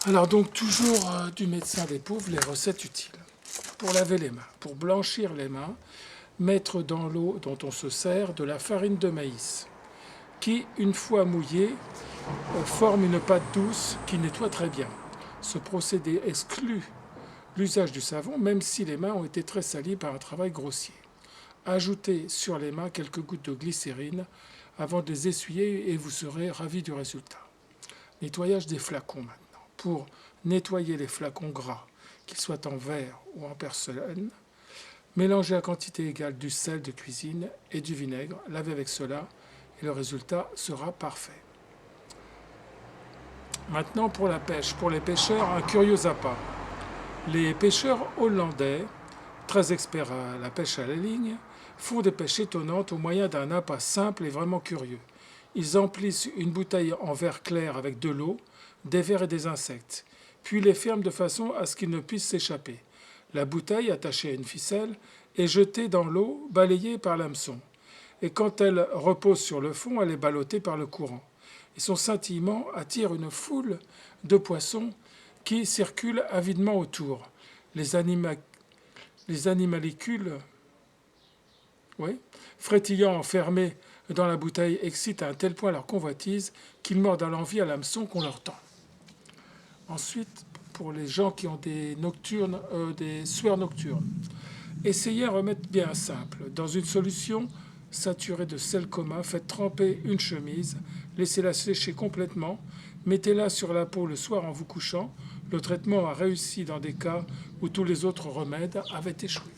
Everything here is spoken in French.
Alors donc toujours du médecin des pauvres, les recettes utiles. Pour laver les mains, pour blanchir les mains, mettre dans l'eau dont on se sert de la farine de maïs, qui, une fois mouillée, forme une pâte douce qui nettoie très bien. Ce procédé exclut l'usage du savon, même si les mains ont été très salies par un travail grossier. Ajoutez sur les mains quelques gouttes de glycérine avant de les essuyer et vous serez ravi du résultat. Nettoyage des flacons maintenant. Pour nettoyer les flacons gras, qu'ils soient en verre ou en porcelaine, mélangez à quantité égale du sel de cuisine et du vinaigre, lavez avec cela et le résultat sera parfait. Maintenant pour la pêche, pour les pêcheurs, un curieux appât. Les pêcheurs hollandais, très experts à la pêche à la ligne, font des pêches étonnantes au moyen d'un appât simple et vraiment curieux. Ils emplissent une bouteille en verre clair avec de l'eau, des vers et des insectes, puis les ferment de façon à ce qu'ils ne puissent s'échapper. La bouteille, attachée à une ficelle, est jetée dans l'eau, balayée par l'hameçon. Et quand elle repose sur le fond, elle est ballottée par le courant. Et son scintillement attire une foule de poissons qui circulent avidement autour. Les animalcules, oui, frétillant enfermés dans la bouteille, excitent à un tel point leur convoitise qu'ils mordent à l'envie à l'hameçon qu'on leur tend. Ensuite, pour les gens qui ont des sueurs nocturnes, essayez un remède bien simple. Dans une solution saturée de sel commun, faites tremper une chemise, laissez-la sécher complètement, mettez-la sur la peau le soir en vous couchant. Le traitement a réussi dans des cas où tous les autres remèdes avaient échoué.